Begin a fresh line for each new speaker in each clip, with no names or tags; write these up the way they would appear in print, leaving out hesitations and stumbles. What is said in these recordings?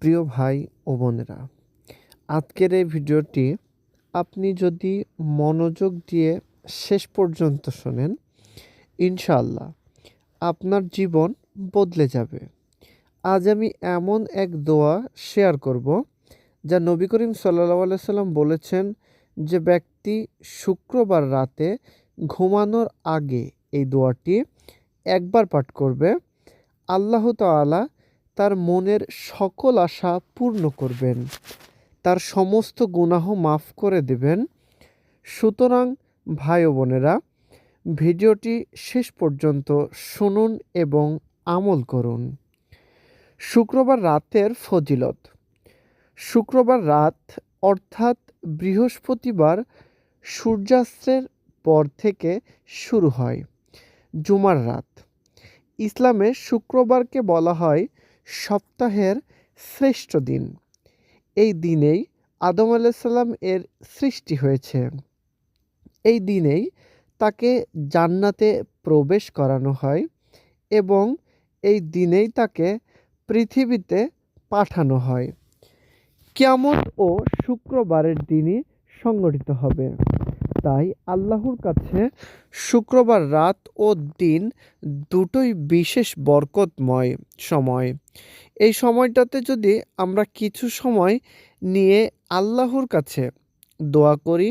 প্রিয় ভাই ও বোনেরা, আজকের এই ভিডিওটি আপনি যদি মনোযোগ দিয়ে শেষ পর্যন্ত শোনেন, ইনশাআল্লাহ আপনার জীবন বদলে যাবে। আজ আমি এমন এক দোয়া শেয়ার করব যা নবী করিম সাল্লাল্লাহু আলাইহি সাল্লাম বলেছেন যে ব্যক্তি শুক্রবার রাতে ঘুমানোর আগে এই দোয়াটি একবার পাঠ করবে, আল্লাহ তাআলা তার মনের সকল আশা পূর্ণ করবেন, তার সমস্ত গুনাহ মাফ করে দেবেন। সুতরাং ভাই ও বোনেরা, ভিডিওটি শেষ পর্যন্ত শুনুন এবং আমল করুন। শুক্রবার রাতের ফজিলত। শুক্রবার রাত অর্থাৎ বৃহস্পতিবার সূর্যাস্তের পর থেকে শুরু হয় জুমার রাত। ইসলামে শুক্রবারকে বলা হয় সপ্তাহের শ্রেষ্ঠ দিন। এই দিনেই আদম আলাইহিস সালাম এর সৃষ্টি হয়েছে। এই দিনেই তাকে জান্নাতে প্রবেশ করানো হয় এবং এই দিনেই তাকে পৃথিবীতে পাঠানো হয়। কিয়ামত ও শুক্রবারের দিনই সংঘটিত হবে। তাই আল্লাহর কাছে শুক্রবার রাত ও দিন দুটোই বিশেষ বরকতময় সময়। এই সময়টাতে যদি আমরা কিছু সময় নিয়ে আল্লাহর কাছে দোয়া করি,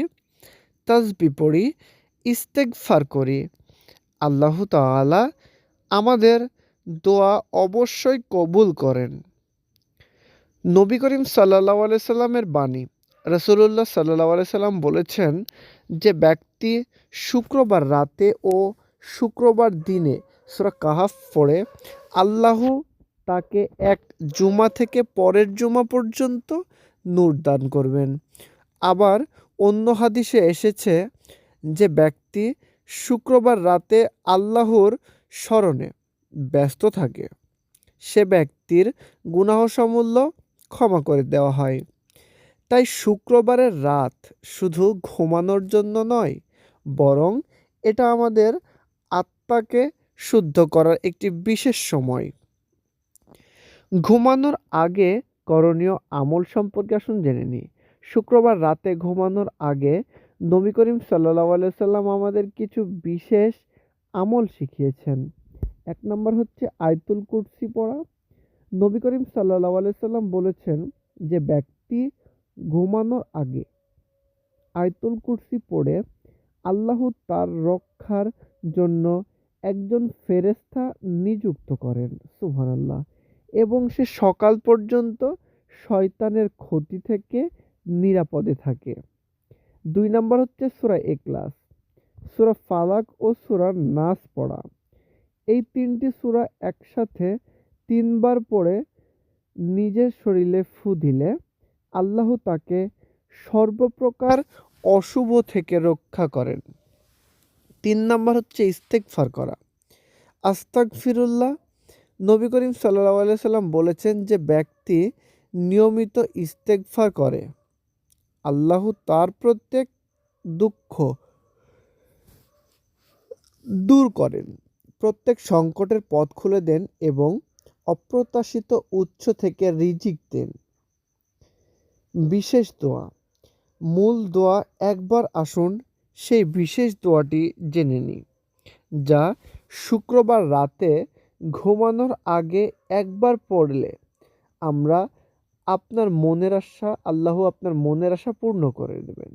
তাসবিহ পড়ি, ইস্তেগফার করি, আল্লাহ তাআলা আমাদের দোয়া অবশ্যই কবুল করেন। নবী করিম সাল্লাল্লাহু আলাইহি সাল্লামের বাণী। রাসূলুল্লাহ সাল্লাল্লাহু আলাইহি সাল্লাম বলেছেন যে ব্যক্তি শুক্রবার রাতে ও শুক্রবার দিনে সূরা কাহাফ পড়ে, আল্লাহ তাকে এক জুমা থেকে পরের জুমা পর্যন্ত নূর দান করবেন। আবার অন্য হাদিসে এসেছে যে ব্যক্তি শুক্রবার রাতে আল্লাহর স্মরণে ব্যস্ত থাকে, সে ব্যক্তির গুনাহসমূল্য ক্ষমা করে দেওয়া হয়। তাই শুক্রবারের রাত শুধু ঘুমানোর জন্য নয়, বরং এটা আমাদের আত্মাকে শুদ্ধ করার একটি বিশেষ সময়। ঘুমানোর আগে করণীয় আমল সম্পর্কে আসুন জেনে নিই। শুক্রবার রাতে ঘুমানোর আগে নবী করিম সাল্লাল্লাহু আলাইহি সাল্লাম আমাদের কিছু বিশেষ আমল শিখিয়েছেন। এক নম্বর হচ্ছে আয়াতুল কুরসি পড়া। নবী করিম সাল্লাল্লাহু আলাইহি সাল্লাম বলেছেন যে ব্যক্তি ঘুমানোর আগে আয়াতুল কুরসি পড়ে আল্লাহ তার রক্ষার জন্য একজন ফেরেশতা নিযুক্ত করেন, সুবহানাল্লাহ, এবং সে সকাল পর্যন্ত শয়তানের ক্ষতি থেকে নিরাপদে থাকে। ২ নম্বর হচ্ছে সূরা ইখলাস, সূরা ফালাক ও সূরা নাস পড়া। এই ৩টি সূরা একসাথে ৩ বার পড়ে নিজের শরীরে ফু দিলে আল্লাহ তাকে সর্বপ্রকার অশুভ থেকে রক্ষা করেন। ৩ নম্বর হচ্ছে ইস্তেগফার করা, আস্তাগফিরুল্লাহ। নবী করিম সাল্লাল্লাহু আলাইহি সাল্লাম বলেছেন যে ব্যক্তি নিয়মিত ইস্তেগফার করে, আল্লাহ তার প্রত্যেক দুঃখ দূর করেন, প্রত্যেক সংকটের পথ খুলে দেন এবং অপ্রত্যাশিত উৎস থেকে রিজিক দেন। বিশেষ দোয়া। মূল দোয়া একবার আসুন সেই বিশেষ দোয়াটি জেনে নিই, যা শুক্রবার রাতে ঘুমানোর আগে একবার পড়লে আমরা আপনার মনের আশা আল্লাহ আপনার মনের আশা পূর্ণ করে দেবেন,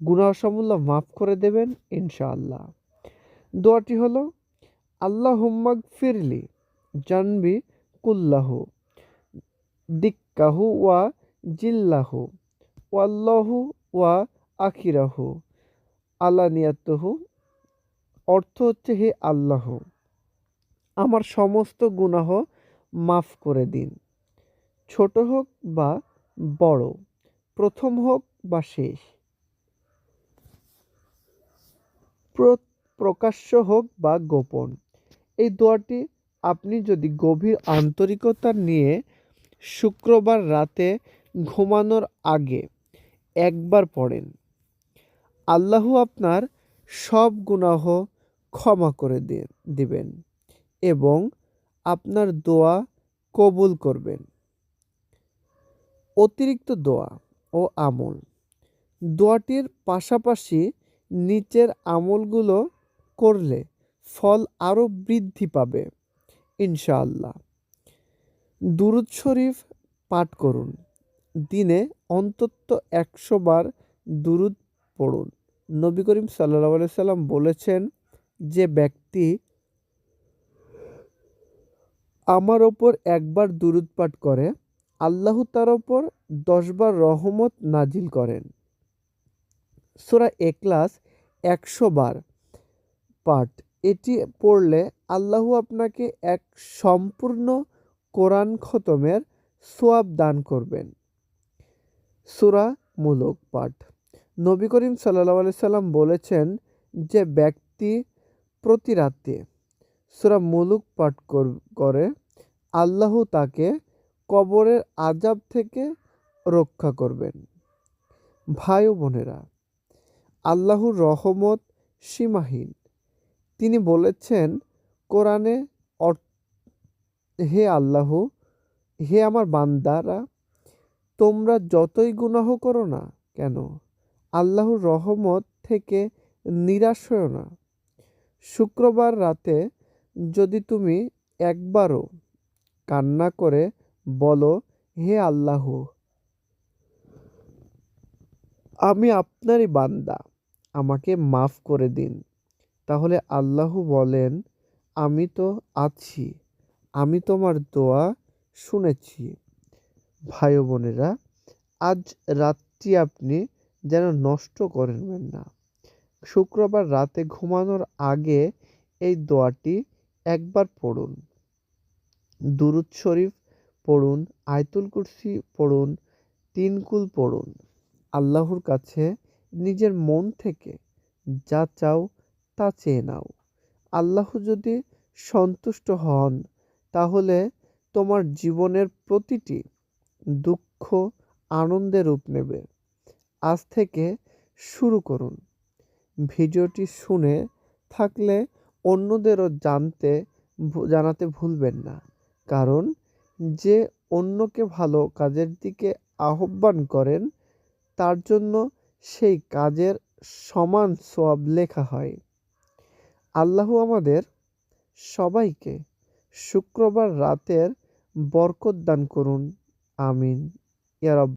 গুনাহসমূল্য মাফ করে দেবেন ইনশাআল্লাহ। দোয়াটি হলো আল্লাহুম্মাগফিরলি জানবি কুল্লাহু দিক্কাহু ওয়া জিল্লাহু ওয়াল্লাহু ওয়া আখিরাহু আলানিয়াতুহু। অর্থ হচ্ছে, হে আল্লাহ, আমার সমস্ত গুনাহ মাফ করে দিন, ছোট হোক বা বড়, প্রথম হোক বা শেষ, প্রকাশ্য হোক বা গোপন। এই দোয়াটি আপনি যদি গভীর আন্তরিকতা নিয়ে শুক্রবার রাতে ঘুমানোর আগে একবার পড়েন, আল্লাহ আপনার সব গুনাহ ক্ষমা করে দিবেন এবং আপনার দোয়া কবুল করবেন। অতিরিক্ত দোয়া ও আমল। দোয়াটির পাশাপাশি নিচের আমলগুলো করলে ফল আরও বৃদ্ধি পাবে ইনশাআল্লাহ। দুরূদ শরীফ পাঠ করুন। দিনে অন্তত 100 বার দুরূদ পড়ুন। নবী করিম সাল্লাল্লাহু আলাইহি সাল্লাম বলেছেন, যে ব্যক্তি আমার ওপর একবার দুরূদ পাঠ করে, আল্লাহ তার ওপর 10 বার রহমত নাজিল করেন। সূরা ইখলাস 100 বার পাঠ। এটি পড়লে আল্লাহ আপনাকে এক সম্পূর্ণ কোরআন খতমের সওয়াব দান করবেন। সূরা মুলক পাঠ। নবী করিম সাল্লাল্লাহু আলাইহি সাল্লাম বলেছেন, যে ব্যক্তি প্রতি রাতে সূরা মুলক পাঠ করে, আল্লাহ তাকে কবরের আযাব থেকে রক্ষা করবেন। ভাই ও বোনেরা, আল্লাহর রহমত সীমাহীন। তিনি বলেছেন কোরআনে, হে আল্লাহ, হে আমার বান্দারা, তোমরা যতই গুনাহ করো না কেন, আল্লাহর রহমত থেকে নিরাশ হও না। শুক্রবার রাতে যদি তুমি একবারও কান্না করে বলো, হে আল্লাহ, আমি আপনারই বান্দা, আমাকে মাফ করে দিন, তাহলে আল্লাহ বলেন, আমি তো আছি, আমি তোমার দোয়া শুনেছি। ভাই ও বোনেরা, আজ রাতটি আপনি যেন নষ্ট করবেন না। শুক্রবার রাতে ঘুমানোর আগে এই দোয়াটি একবার পড়ুন। দুরূদ শরীফ পড়ুন, আয়াতুল কুরসি পড়ুন, 3 কুল পড়ুন। আল্লাহর কাছে নিজের মন থেকে যা চাও তা চেয়ে নাও। আল্লাহ যদি সন্তুষ্ট হন, তাহলে তোমার জীবনের প্রতিটি দুঃখ আনন্দে রূপ নেবে। আজ থেকে শুরু করুন। ভিডিওটি শুনে থাকলে অন্যদেরও জানাতে ভুলবেন না, কারণ যে অন্যকে ভালো কাজের দিকে আহ্বান করেন, তার জন্য সেই কাজের সমান সওয়াব লেখা হয়। আল্লাহ আমাদের সবাইকে শুক্রবার রাতের বরকত দান করুন। আমিন ইয়া রাব।